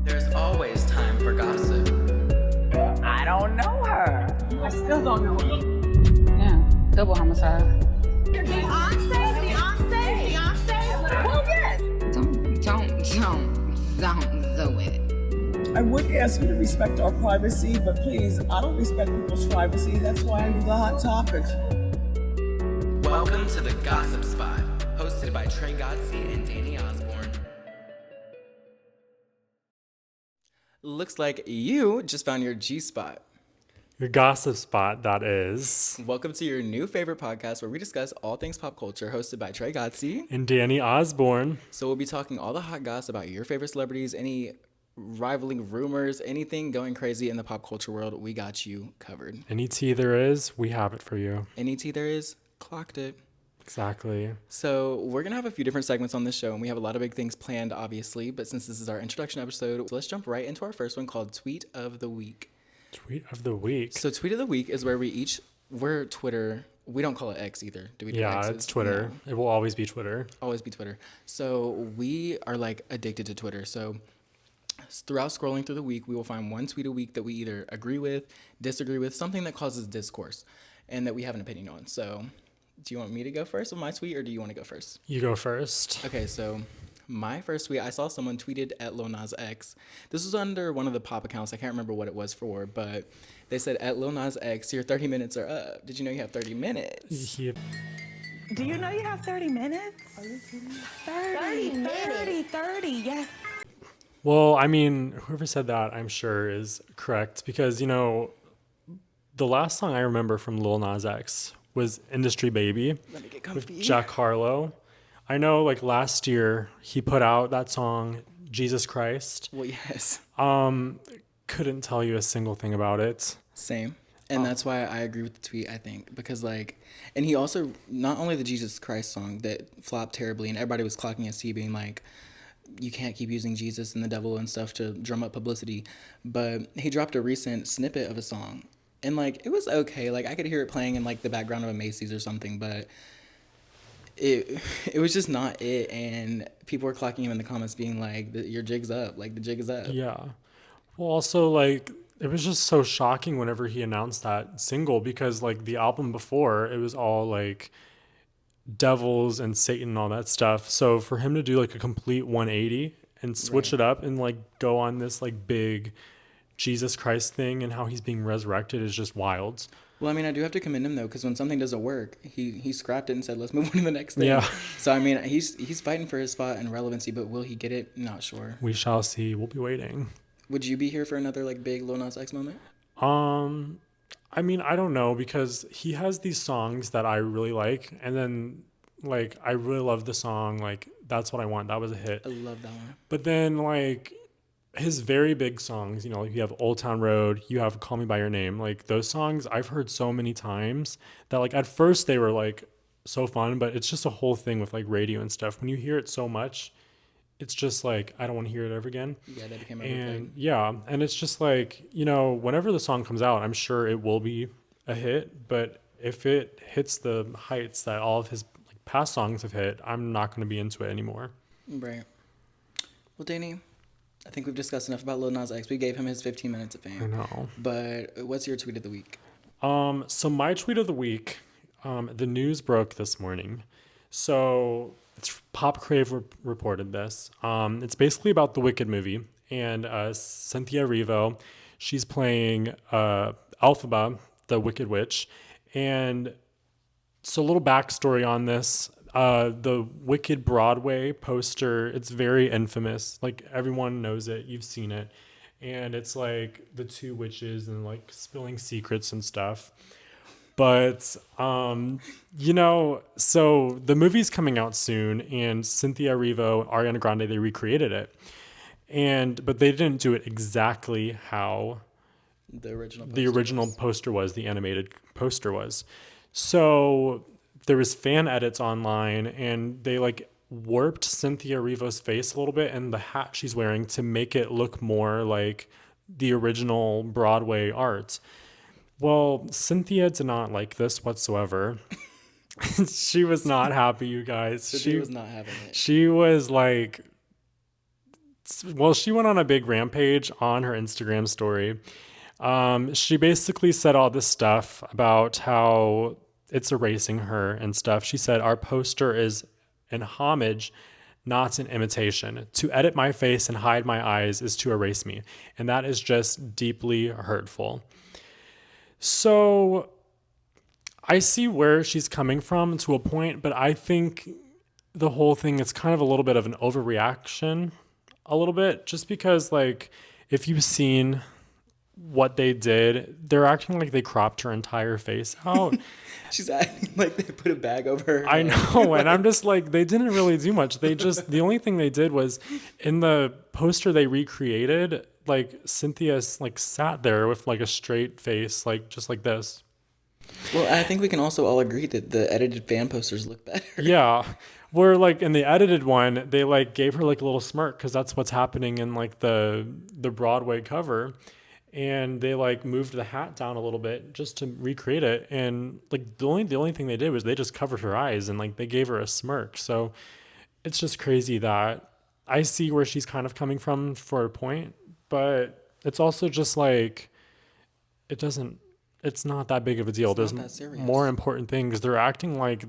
There's always time for gossip. I don't know her. I still don't know her. Yeah, double homicide. Beyonce. Well, yes. Don't do it. I would ask you to respect our privacy, but please, I don't respect people's privacy. That's why I do the hot topics. Welcome to the Gossip Spot, hosted by Trey, Godsey, and Danny Osborn. Looks like you just found your G-spot. Your gossip spot, that is. Welcome to your new favorite podcast where we discuss all things pop culture, hosted by Trey Godsey. And Danny Osborn. So we'll be talking all the hot gossip about your favorite celebrities, any rivaling rumors, anything going crazy in the pop culture world. We got you covered. Any tea there is, we have it for you. Any tea there is, clocked it. Exactly. So we're going to have a few different segments on this show, and we have a lot of big things planned, obviously. But since this is our introduction episode, so let's jump right into our first one called Tweet of the Week. Tweet of the week. So Tweet of the Week is where we're Twitter. We don't call it X either. Do we do Yeah, X's? it's Twitter. No. It will always be Twitter. Always be Twitter. So we are like addicted to Twitter. So throughout scrolling through the week, we will find one tweet a week that we either agree with, disagree with, something that causes discourse, and that we have an opinion on. So do you want me to go first with my tweet, or do you want to go first? You go first. Okay, so my first tweet, I saw someone tweeted at Lil Nas X. This was under one of the pop accounts. I can't remember what it was for, but they said, at Lil Nas X, your 30 minutes are up. Did you know you have 30 minutes? Yeah. Do you know you have 30 minutes? Are you kidding? 30, yes. Well, I mean, whoever said that, I'm sure is correct because, you know, the last song I remember from Lil Nas X was Industry Baby Let me get with comfy. Jack Harlow. I know, like, last year he put out that song, Jesus Christ. Well, yes. Couldn't tell you a single thing about it. Same. And that's why I agree with the tweet, I think. Because, like, and he also, not only the Jesus Christ song that flopped terribly and everybody was clocking his tea being like, you can't keep using Jesus and the devil and stuff to drum up publicity, but he dropped a recent snippet of a song. And, like, it was okay. Like, I could hear it playing in, like, the background of a Macy's or something, but it was just not it, and people were clocking him in the comments being like, your jig's up, like the jig is up. Yeah. Well, also, like, it was just so shocking whenever he announced that single because, like, the album before, it was all, like, devils and Satan and all that stuff. So for him to do, like, a complete 180 and switch it up and, like, go on this, like, big Jesus Christ thing and how he's being resurrected is just wild. Well, I mean, I do have to commend him, though, because when something doesn't work, he scrapped it and said, let's move on to the next thing. Yeah. So, I mean, he's fighting for his spot and relevancy, but will he get it? Not sure. We shall see. We'll be waiting. Would you be here for another, like, big Lil Nas X moment? I mean, I don't know because he has these songs that I really like. And then, like, I really love the song, like, That's What I Want. That was a hit. I love that one. But then, like, his very big songs, you know, like you have Old Town Road, you have Call Me By Your Name, like those songs I've heard so many times that, like, at first they were like so fun, but it's just a whole thing with like radio and stuff. When you hear it so much, it's just like, I don't want to hear it ever again. Yeah, that became overplayed. And yeah, and it's just like, you know, whenever the song comes out, I'm sure it will be a hit, but if it hits the heights that all of his like past songs have hit, I'm not going to be into it anymore. Right. Well, Danny, I think we've discussed enough about Lil Nas X. We gave him his 15 minutes of fame. I know. But what's your tweet of the week? So my tweet of the week, the news broke this morning. So it's Pop Crave reported this. It's basically about the Wicked movie. And Cynthia Erivo, she's playing Elphaba, the Wicked Witch. And so a little backstory on this. The Wicked Broadway poster, it's very infamous. Like, everyone knows it. You've seen it. And it's like the two witches and like spilling secrets and stuff. But, you know, so the movie's coming out soon and Cynthia Erivo, Ariana Grande, they recreated it. But they didn't do it exactly how the original poster was, the animated poster was. So there was fan edits online and they like warped Cynthia Erivo's face a little bit and the hat she's wearing to make it look more like the original Broadway art. Well, Cynthia did not like this whatsoever. She was not happy, you guys. Cynthia was not having it. She was like Well, she went on a big rampage on her Instagram story. She basically said all this stuff about how it's erasing her and stuff. She said, our poster is an homage, not an imitation. To edit my face and hide my eyes is to erase me. And that is just deeply hurtful. So I see where she's coming from to a point, but I think the whole thing is kind of a little bit of an overreaction, a little bit, just because, like, if you've seen what they did, they're acting like they cropped her entire face out. She's acting like they put a bag over her I head. know, and I'm just like, they didn't really do much. The only thing they did was, in the poster they recreated, like, Cynthia, like, sat there with, like, a straight face, like, just like this. Well, I think we can also all agree that the edited fan posters look better. Yeah. Where, like, in the edited one, they, like, gave her, like, a little smirk, because that's what's happening in, like, the Broadway cover. And they, like, moved the hat down a little bit just to recreate it. And, like, the only thing they did was they just covered her eyes and, like, they gave her a smirk. So it's just crazy that I see where she's kind of coming from for a point, but it's also just like, it's not that big of a deal. It's not There's that serious. more important things. They're acting like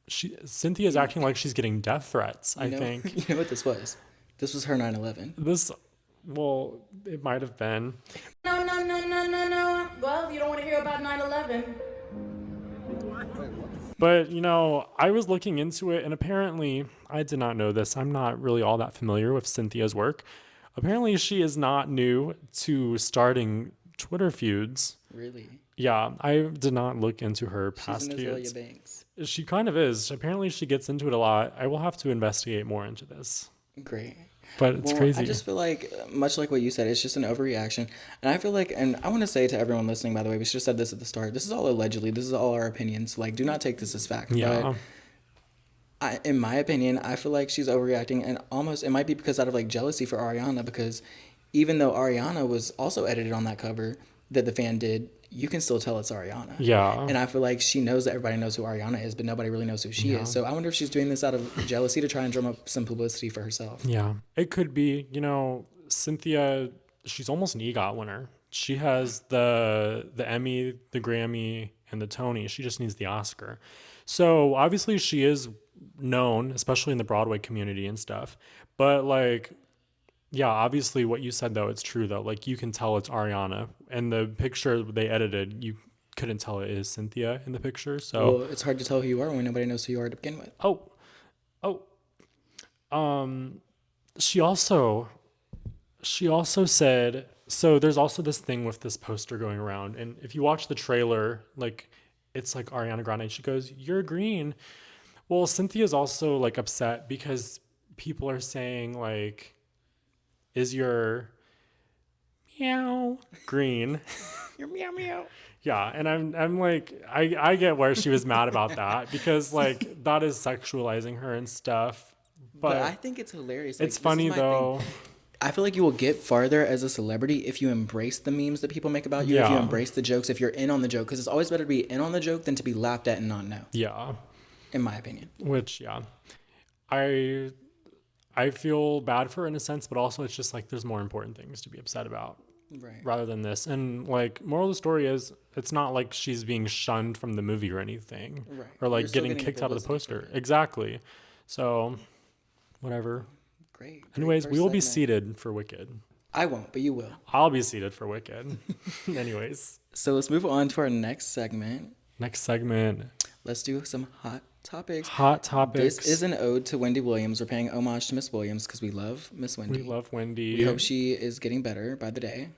Cynthia's acting like she's getting death threats, I think. You know what this was? This was her 9/11. Well, it might have been. No. Well, you don't want to hear about 9/11. But, you know, I was looking into it, and apparently, I did not know this. I'm not really all that familiar with Cynthia's work. Apparently, she is not new to starting Twitter feuds. Really? Yeah, I did not look into her She's past an feuds. Azalea Banks. She kind of is. Apparently, she gets into it a lot. I will have to investigate more into this. Great. But it's Well, crazy. I just feel like, much like what you said, it's just an overreaction. And I feel like, and I want to say to everyone listening, by the way, we should have said this at the start. This is all allegedly. This is all our opinions. Like, do not take this as fact. Yeah. But in my opinion, I feel like she's overreacting, and almost, it might be because out of, like, jealousy for Ariana, because even though Ariana was also edited on that cover that the fan did, you can still tell it's Ariana. Yeah. And I feel like she knows that everybody knows who Ariana is, but nobody really knows who she is. So I wonder if she's doing this out of jealousy to try and drum up some publicity for herself. Yeah, it could be. You know, Cynthia, she's almost an EGOT winner. She has the Emmy, the Grammy, and the Tony. She just needs the Oscar. So obviously she is known, especially in the Broadway community and stuff. But, like, yeah, obviously what you said, though, it's true, though. Like, you can tell it's Ariana. And the picture they edited, you couldn't tell it is Cynthia in the picture. So Well, it's hard to tell who you are when nobody knows who you are to begin with. She also said, so there's also this thing with this poster going around, and if you watch the trailer, like, it's like Ariana Grande, she goes, "You're green." Well, Cynthia's also, like, upset because people are saying, like, is your meow green? Your meow meow. Yeah, and I'm like, I get where she was mad about that, because, like, that is sexualizing her and stuff. But I think it's hilarious. Like, it's this is funny, my though. thing. I feel like you will get farther as a celebrity if you embrace the memes that people make about you, if you Yeah. embrace the jokes, if you're in on the joke. Because it's always better to be in on the joke than to be laughed at and not know, Yeah, in my opinion. which, yeah, I feel bad for her in a sense, but also it's just like there's more important things to be upset about. Right. Rather than this. And, like, moral of the story is, it's not like she's being shunned from the movie or anything. Right. Or, like, You're still getting getting kicked out of the publicity for poster. Exactly. So, whatever. Great. Anyways, we will be segment. seated for Wicked. I won't, but you will. I'll be seated for Wicked. Anyways, So let's move on to our next segment. next segment. Let's do some hot topics. Hot topics. This is an ode to Wendy Williams. We're paying homage to Miss Williams because we love Miss Wendy. We love Wendy. We hope she is getting better by the day.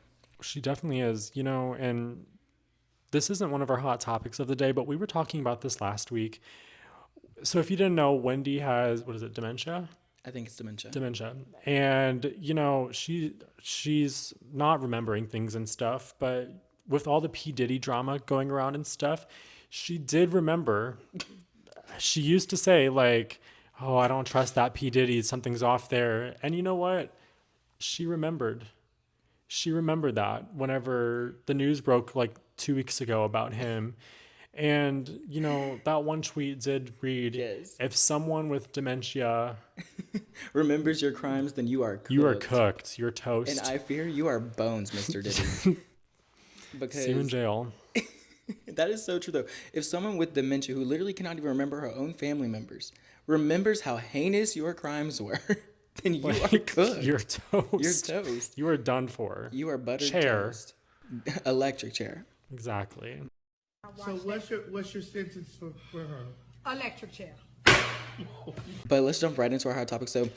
She definitely is, you know, and this isn't one of our hot topics of the day, but we were talking about this last week. So if you didn't know, Wendy has, what is it, dementia? I think it's dementia. Dementia. And, you know, she's not remembering things and stuff, but with all the P. Diddy drama going around and stuff, she did remember. She used to say, like, oh, I don't trust that P. Diddy, something's off there. And you know what? She remembered. She remembered that whenever the news broke, like, 2 weeks ago about him. And, you know, that one tweet did read, Yes. if someone with dementia, Remembers your crimes, then you are cooked. you are cooked, you're And toast. I fear you are bones, Mr. Diddy. See you in Because jail. that is so true, though. If someone with dementia who literally cannot even remember her own family members remembers how heinous your crimes were, then you are cooked. You're toast. You're toast. You are done for. You are buttered Chair. toast. Electric chair. Exactly. So what's your sentence for her? Electric chair. But let's jump right into our hot topic. So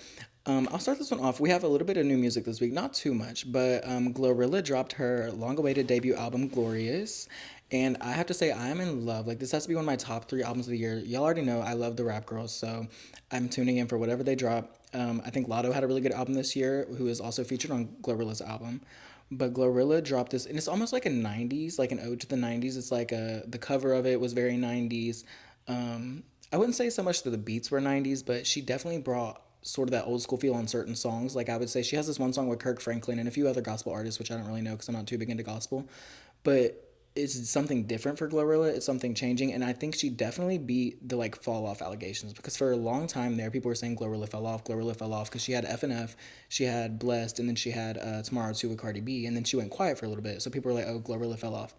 I'll start this one off. We have a little bit of new music this week, not too much, but Glorilla dropped her long-awaited debut album, Glorious. And I have to say, I'm in love. Like, this has to be one of my top 3 albums of the year. Y'all already know I love the rap girls, so I'm tuning in for whatever they drop. I think Lotto had a really good album this year, who is also featured on Glorilla's album. But Glorilla dropped this, and it's almost like a 90s, like an ode to the 90s. It's like the cover of it was very 90s. I wouldn't say so much that the beats were 90s, but she definitely brought sort of that old school feel on certain songs. Like, I would say she has this one song with Kirk Franklin and a few other gospel artists, which I don't really know because I'm not too big into gospel. But it's something different for Glorilla. It's something changing. And I think she definitely beat the, like, fall-off allegations. Because for a long time there, people were saying Glorilla fell off, because she had FNF, she had Blessed, and then she had Tomorrow 2 with Cardi B, and then she went quiet for a little bit. So people were like, oh, Glorilla fell off.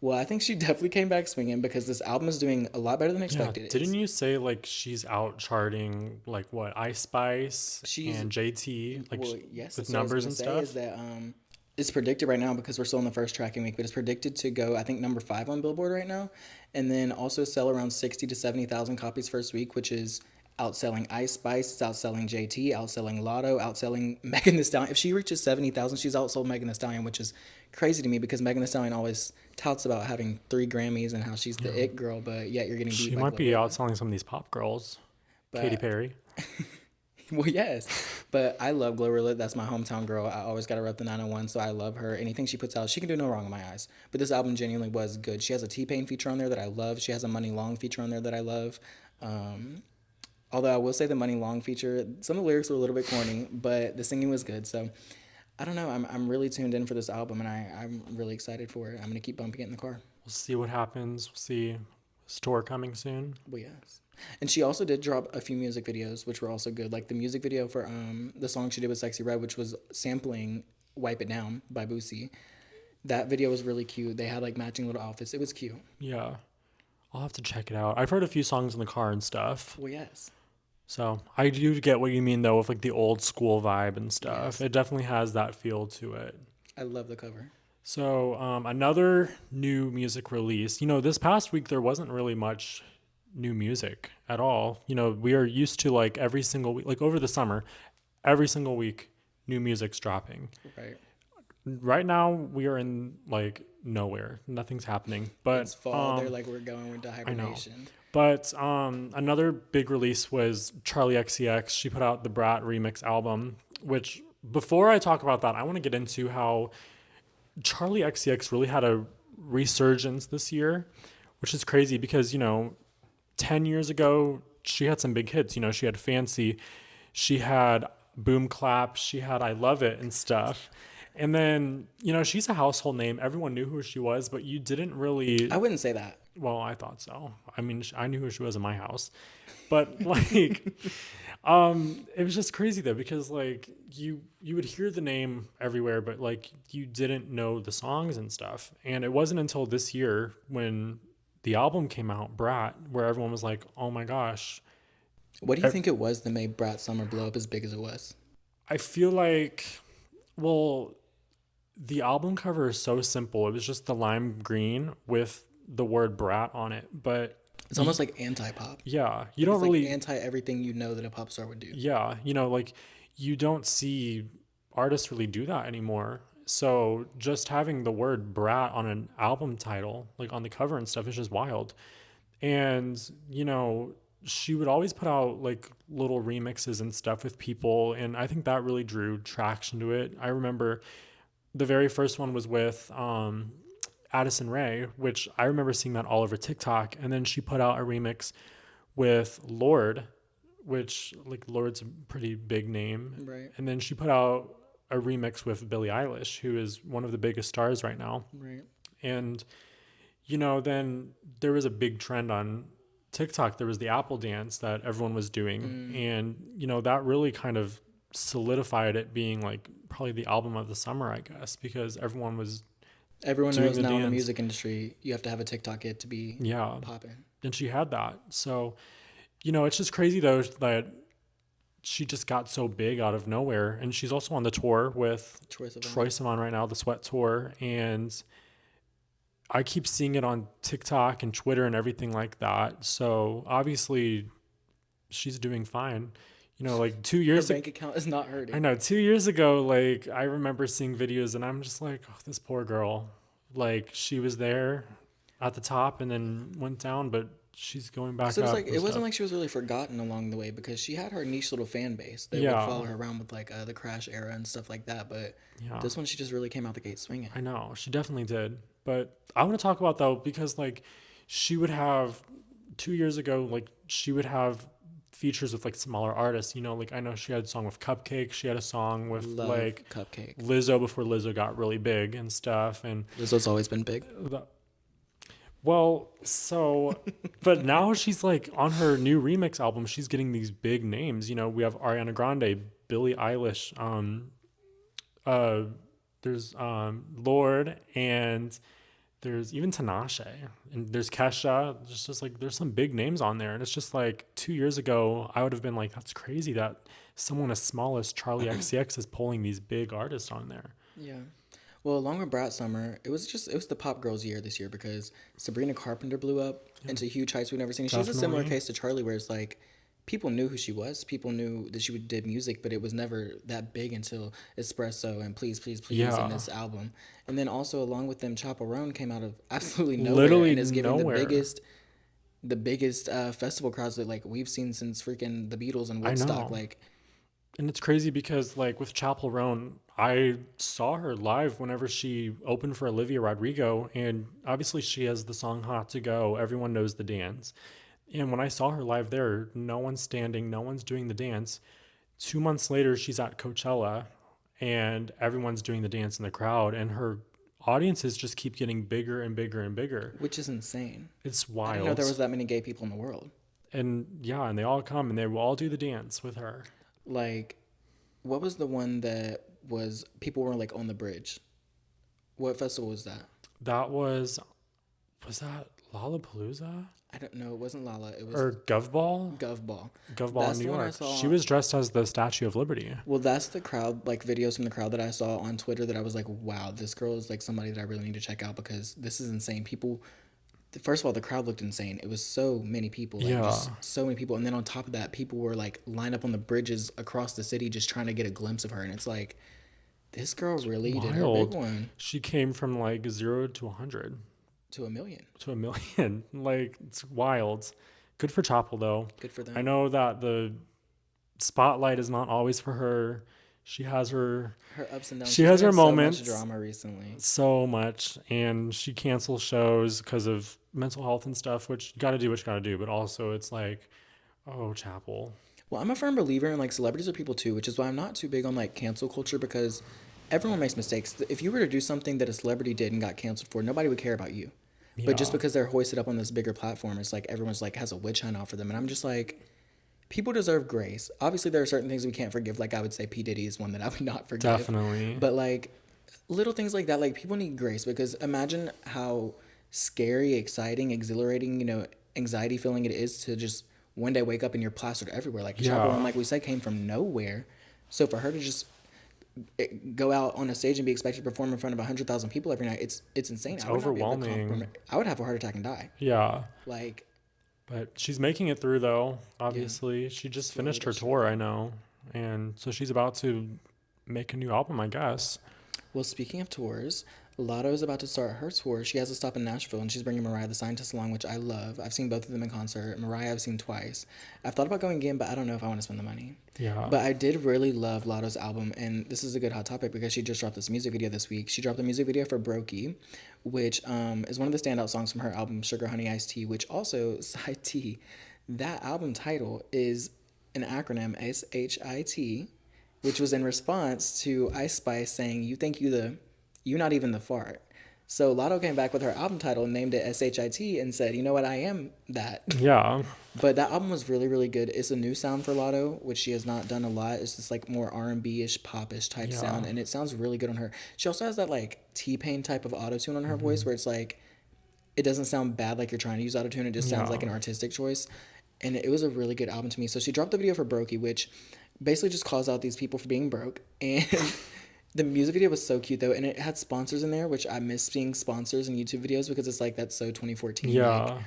Well, I think she definitely came back swinging because this album is doing a lot better than expected. Didn't you say like she's out charting like what Ice Spice She's- and JT like Well, yes, with that's what I was numbers gonna and say stuff? Is that it's predicted right now because we're still in the first tracking week, but it's predicted to go, I think, number 5 on Billboard right now, and then also sell around 60 to 70,000 copies first week, which is outselling Ice Spice, it's outselling JT, outselling Lotto, outselling Megan Thee Stallion. If she reaches 70,000, she's outsold Megan Thee Stallion, which is crazy to me because Megan Thee Stallion always touts about having 3 Grammys and how she's the it girl, but yet you're getting beat She by might be Glorilla. outselling some of these pop girls. But- Katy Perry. Well, yes, but I love Glorilla. That's my hometown girl. I always got to rep the 901, so I love her. Anything she puts out, she can do no wrong in my eyes. But this album genuinely was good. She has a T-Pain feature on there that I love. She has a Money Long feature on there that I love. Although I will say the Money Long feature, some of the lyrics were a little bit corny, but the singing was good. So I don't know. I'm really tuned in for this album, and I'm really excited for it. I'm going to keep bumping it in the car. We'll see what happens. We'll see store coming soon. Well, yes. And she also did drop a few music videos, which were also good. Like the music video for the song she did with Sexy Red, which was sampling Wipe It Down by Boosie. That video was really cute. They had like matching little outfits. It was cute. Yeah. I'll have to check it out. I've heard a few songs in the car and stuff. Well, yes. So I do get what you mean though with like the old school vibe and stuff. Yes. It definitely has that feel to it. I love the cover. So another new music release. You know, this past week there wasn't really much new music at all. You know, we are used to like every single week, like over the summer, every single week, new music's dropping. Right. Right now we are in like nowhere. Nothing's happening. But It's fall. They're like, we're going into hibernation. But another big release was Charlie XCX. She put out the Brat remix album, which before I talk about that, I want to get into how Charlie XCX really had a resurgence this year, which is crazy because, you know, 10 years ago, she had some big hits. You know, she had Fancy, she had Boom Clap, she had I Love It and stuff. And then, you know, she's a household name. Everyone knew who she was, but you didn't really... I wouldn't say that. Well, I thought so. I mean, I knew who she was in my house. But, like, it was just crazy, though, because, like, you would hear the name everywhere, but, like, you didn't know the songs and stuff. And it wasn't until this year when the album came out, Brat, where everyone was like, oh, my gosh. What do you think it was that made Brat Summer blow up as big as it was? I feel like, well, the album cover is so simple. It was just the lime green with the word Brat on it, but It's almost like anti-pop. yeah, you don't It's really like anti-everything you know that a pop star would do. yeah, you know, like you don't see artists really do that anymore. So just having the word Brat on an album title, like on the cover and stuff, is just wild. And, you know, she would always put out like little remixes and stuff with people, and I think that really drew traction to it. I remember the very first one was with Addison Rae, which I remember seeing that all over TikTok. And then she put out a remix with Lorde, which like Lorde's a pretty big name. Right. And then she put out a remix with Billie Eilish, who is one of the biggest stars right now. Right. And, then there was a big trend on TikTok. There was the Apple dance that everyone was doing. And, that really kind of solidified it being like probably the album of the summer, I guess, because everyone knows now dance. in the music industry, you have to have a TikTok hit to be popping. And she had that. So, it's just crazy though that she just got so big out of nowhere. And she's also on the tour with Troy Sivan right now, the Sweat Tour. And I keep seeing it on TikTok and Twitter and everything like that. So obviously she's doing fine. Like 2 years Her bank account is not hurting. I know 2 years ago, like I remember seeing videos and I'm just like, oh, this poor girl. Like she was there at the top and then went down, but she's going back So up. it wasn't like she was really forgotten along the way, because she had her niche little fan base that would follow her around with like the Crash era and stuff like that. But this one, she just really came out the gate swinging. I know, she definitely did. But I want to talk about though, because like she would have 2 years ago, like she would have features with like smaller artists, like I know she had a song with Cupcake. She had a song with like Cupcake. Lizzo before Lizzo got really big and stuff. And Lizzo's always been big. But now she's like on her new remix album, she's getting these big names. We have Ariana Grande, Billie Eilish, there's Lorde, and there's even Tinashe, and there's Kesha. There's some big names on there, and it's just like 2 years ago I would have been like, that's crazy that someone as small as Charlie XCX is pulling these big artists on there. Yeah. Well, along with Brat Summer, it was the pop girls year this year, because Sabrina Carpenter blew up into huge heights we've never seen. She's a similar case to Charlie, where it's like people knew who she was. People knew that she did music, but it was never that big until Espresso and Please, Please, Please in this album. And then also along with them, Chaperone came out of absolutely nowhere and is getting the biggest festival crowds that like we've seen since freaking the Beatles and Woodstock. And it's crazy because like with Chapel Roan, I saw her live whenever she opened for Olivia Rodrigo, and obviously she has the song Hot to Go. Everyone knows the dance. And when I saw her live there, no one's standing, no one's doing the dance. 2 months later, she's at Coachella and everyone's doing the dance in the crowd, and her audiences just keep getting bigger and bigger and bigger. Which is insane. It's wild. I didn't know there was that many gay people in the world. And and they all come and they will all do the dance with her. Like, what was the one that was people were like on the bridge? What festival was that? That was that Lollapalooza? I don't know. It wasn't Lala. It was Govball. Govball in New York. She was dressed as the Statue of Liberty. Well, that's the crowd, like videos from the crowd that I saw on Twitter that I was like, wow, this girl is like somebody that I really need to check out, because this is insane. People, first of all, the crowd looked insane. It was so many people. Just so many people. And then on top of that, people were like lined up on the bridges across the city just trying to get a glimpse of her. And it's like, this girl really did her big one. She came from like 0 to 100. To a million. Like, it's wild. Good for Chapel, though. Good for them. I know that the spotlight is not always for her. She has her ups and downs. She has her moments. So much drama recently. So much. And she cancels shows because of mental health and stuff, which you got to do what you got to do. But also, it's like, oh, Chapel. Well, I'm a firm believer in like celebrities are people too, which is why I'm not too big on like cancel culture, because everyone makes mistakes. If you were to do something that a celebrity did and got canceled for, nobody would care about you. Yeah. But just because they're hoisted up on this bigger platform, it's like everyone's like has a witch hunt out for them. And I'm just like, people deserve grace. Obviously, there are certain things we can't forgive. Like I would say P. Diddy is one that I would not forgive. Definitely. But like little things like that, like people need grace, because imagine how scary, exciting, exhilarating, anxiety feeling it is to just one day wake up and you're plastered everywhere. Like Chaperone, like we said, came from nowhere. So for her to just go out on a stage and be expected to perform in front of 100,000 people every night, it's insane. It's overwhelming. I would have a heart attack and die. Yeah. Like, but she's making it through though. Obviously, she just finished her tour, I know, and so she's about to make a new album, I guess. Well, speaking of tours, Lotto is about to start her tour. She has a stop in Nashville, and she's bringing Mariah the Scientist along, which I love. I've seen both of them in concert. Mariah I've seen twice. I've thought about going again, but I don't know if I want to spend the money. Yeah. But I did really love Lotto's album, and this is a good hot topic because she just dropped this music video this week. She dropped a music video for Brokey, which is one of the standout songs from her album, Sugar Honey Iced Tea, which also, side T, that album title is an acronym, SHIT, which was in response to Ice Spice saying, you think you not even the fart. So Lotto came back with her album title and named it S-H-I-T and said, you know what, I am that. Yeah. But that album was really, really good. It's a new sound for Lotto, which she has not done a lot. It's just like more R&B-ish, pop-ish type sound. And it sounds really good on her. She also has that like T-Pain type of auto-tune on her voice where it's like, it doesn't sound bad like you're trying to use auto-tune. It just sounds like an artistic choice. And it was a really good album to me. So she dropped the video for Brokey, which basically just calls out these people for being broke. And the music video was so cute though. And it had sponsors in there, which I miss seeing sponsors in YouTube videos because it's like, that's so 2014. Yeah.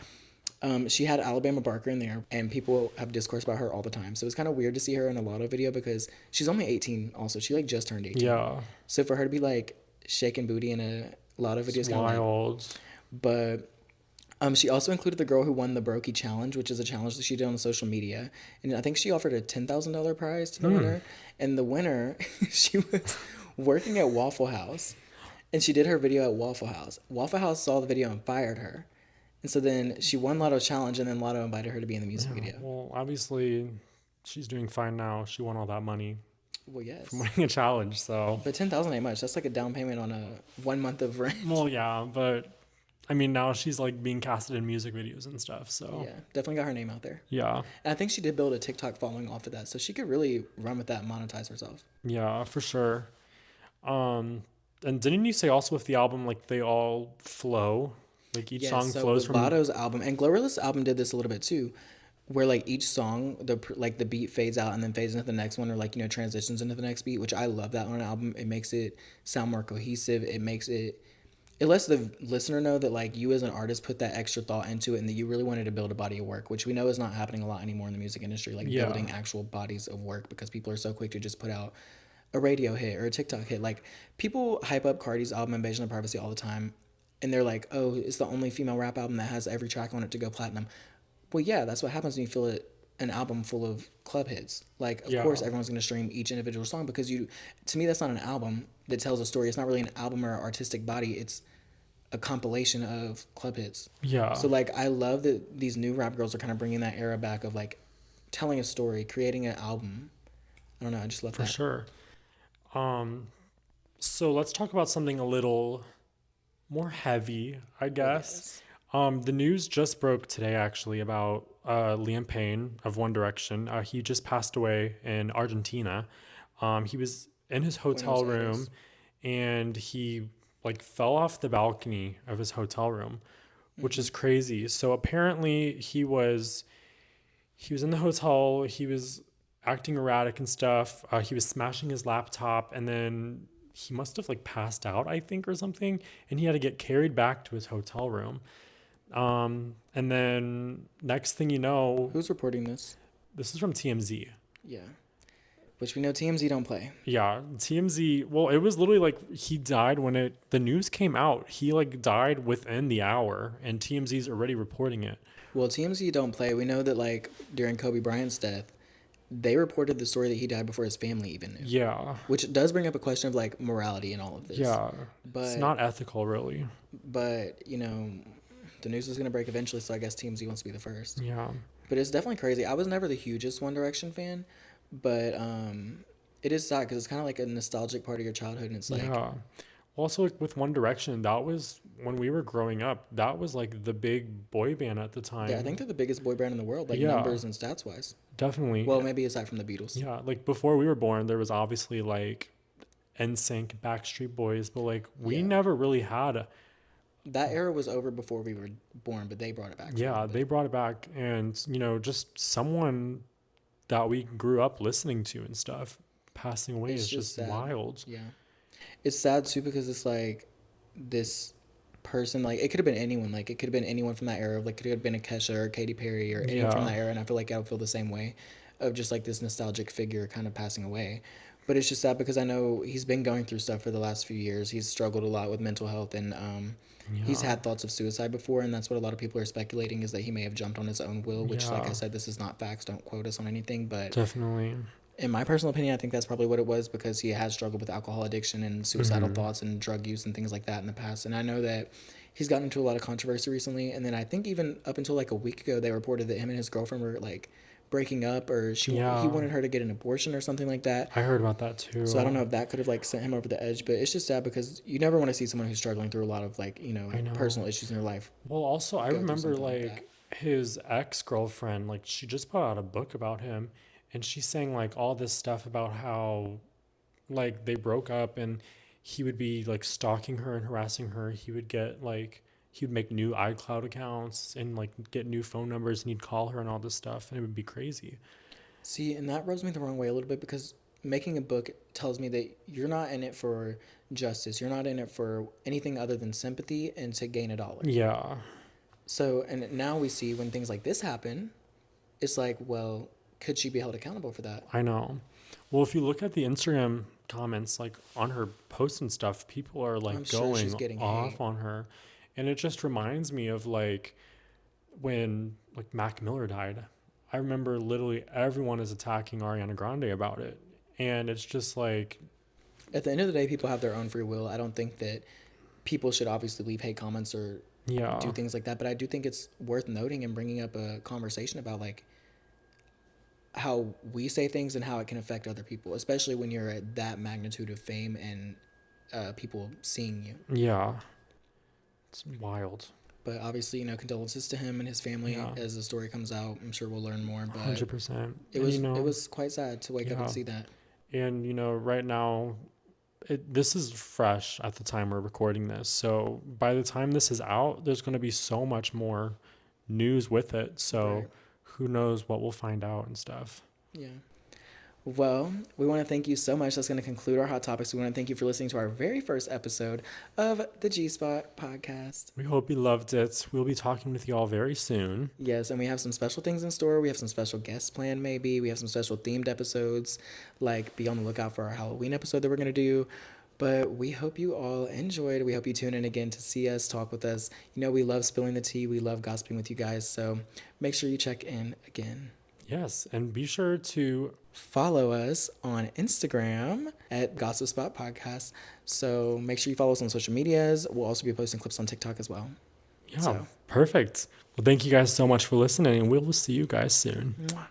Like, she had Alabama Barker in there, and people have discourse about her all the time. So it's kind of weird to see her in a Lotto video because she's only 18 also. She like just turned 18. Yeah. So for her to be like shaking booty in a Lotto video is kind of wild. But she also included the girl who won the Brokey Challenge, which is a challenge that she did on social media. And I think she offered a $10,000 prize to the winner. And the winner, she was working at Waffle House, and she did her video at Waffle House. Waffle House saw the video and fired her. And so then she won Lotto's challenge, and then Lotto invited her to be in the music video. Well, obviously, she's doing fine now. She won all that money Well, yes. from winning a challenge, so. But $10,000 ain't much. That's like a down payment on a 1 month of rent. Well, yeah, but I mean, now she's like being casted in music videos and stuff, so. Yeah, definitely got her name out there. Yeah. And I think she did build a TikTok following off of that, so she could really run with that and monetize herself. Yeah, for sure. And didn't you say also with the album, like they all flow? Like each song flows from Lotto's album, and Glorilla's album did this a little bit too, where like each song, the beat fades out and then fades into the next one, or like, you know, transitions into the next beat, which I love that on an album. It makes it sound more cohesive. It lets the listener know that like you as an artist put that extra thought into it and that you really wanted to build a body of work, which we know is not happening a lot anymore in the music industry, like building actual bodies of work, because people are so quick to just put out a radio hit or a TikTok hit. Like people hype up Cardi's album Invasion of Privacy all the time. And they're like, oh, it's the only female rap album that has every track on it to go platinum. Well, yeah, that's what happens when you fill an album full of club hits. Like, of course, everyone's going to stream each individual song because to me, that's not an album that tells a story. It's not really an album or an artistic body. It's a compilation of club hits. Yeah. So, like, I love that these new rap girls are kind of bringing that era back of, like, telling a story, creating an album. I don't know. I just love that. For sure. So let's talk about something a little more heavy, I guess. The news just broke today actually about Liam Payne of One Direction. He just passed away in Argentina. He was in his hotel room and he like fell off the balcony of his hotel room, which is crazy. So apparently he was in the hotel, he was acting erratic and stuff. He was smashing his laptop, and then he must have like passed out, I think, or something, and he had to get carried back to his hotel room. And then next thing you know, Who's reporting this? This is from TMZ. Yeah. Which we know TMZ don't play. Yeah, TMZ. Well, it was literally like he died when the news came out. He like died within the hour, and TMZ's already reporting it. Well, TMZ don't play. We know that like during Kobe Bryant's death, they reported the story that he died before his family even knew. Yeah. Which does bring up a question of like morality in all of this. Yeah. But it's not ethical, really. But, you know, the news is going to break eventually, so I guess TMZ wants to be the first. Yeah. But it's definitely crazy. I was never the hugest One Direction fan, but it is sad because it's kind of like a nostalgic part of your childhood, and it's like... Yeah. Also, like with One Direction, that was when we were growing up. That was like the big boy band at the time. Yeah, I think they're the biggest boy band in the world, like numbers and stats wise. Definitely. Well, maybe aside from the Beatles. Yeah, like before we were born, there was obviously like NSYNC, Backstreet Boys, but like we never really had. That era was over before we were born, but they brought it back. Yeah, they brought it back, and you know, just someone that we grew up listening to and stuff passing away is just wild. Yeah. It's sad too because it's like this person, like it could have been anyone, like it could have been anyone from that era, like it could have been a Kesha or Katy Perry or anyone from that era, and I feel like I would feel the same way of just like this nostalgic figure kind of passing away. But it's just sad because I know he's been going through stuff for the last few years. He's struggled a lot with mental health, and he's had thoughts of suicide before, and that's what a lot of people are speculating is that he may have jumped on his own will, which like I said, this is not facts, don't quote us on anything, but definitely. In my personal opinion, I think that's probably what it was because he has struggled with alcohol addiction and suicidal thoughts and drug use and things like that in the past. And I know that he's gotten into a lot of controversy recently. And then I think even up until like a week ago, they reported that him and his girlfriend were like breaking up, or he wanted her to get an abortion or something like that. I heard about that too. So I don't know if that could have like sent him over the edge, but it's just sad because you never want to see someone who's struggling through a lot of like, personal issues in their life. Well, also I remember like his ex-girlfriend, like she just put out a book about him, and she's saying like all this stuff about how like they broke up, and he would be like stalking her and harassing her. He would make new iCloud accounts and like get new phone numbers, and he'd call her and all this stuff, and it would be crazy. See, and that rubs me the wrong way a little bit, because making a book tells me that you're not in it for justice. You're not in it for anything other than sympathy and to gain $1. Yeah. So, and now we see when things like this happen, it's like, well, could she be held accountable for that? I know. Well, if you look at the Instagram comments, like on her posts and stuff, people are like going off on her. And it just reminds me of like when like Mac Miller died. I remember literally everyone is attacking Ariana Grande about it. And it's just like, at the end of the day, people have their own free will. I don't think that people should obviously leave hate comments or do things like that. But I do think it's worth noting and bringing up a conversation about like how we say things and how it can affect other people, especially when you're at that magnitude of fame and people seeing you. Yeah. It's wild. But obviously, condolences to him and his family as the story comes out. I'm sure we'll learn more. But 100%. It was quite sad to wake up and see that. And, right now, this is fresh at the time we're recording this. So by the time this is out, there's going to be so much more news with it. So who knows what we'll find out and stuff. Yeah. Well, we want to thank you so much. That's going to conclude our Hot Topics. We want to thank you for listening to our very first episode of the G-Spot podcast. We hope you loved it. We'll be talking with you all very soon. Yes, and we have some special things in store. We have some special guests planned maybe. We have some special themed episodes. Like, be on the lookout for our Halloween episode that we're going to do. But we hope you all enjoyed. We hope you tune in again to see us, talk with us. We love spilling the tea. We love gossiping with you guys. So make sure you check in again. Yes, and be sure to follow us on Instagram at Gossip Spot Podcast. So make sure you follow us on social medias. We'll also be posting clips on TikTok as well. Yeah, perfect. Well, thank you guys so much for listening, and we will see you guys soon. Mwah.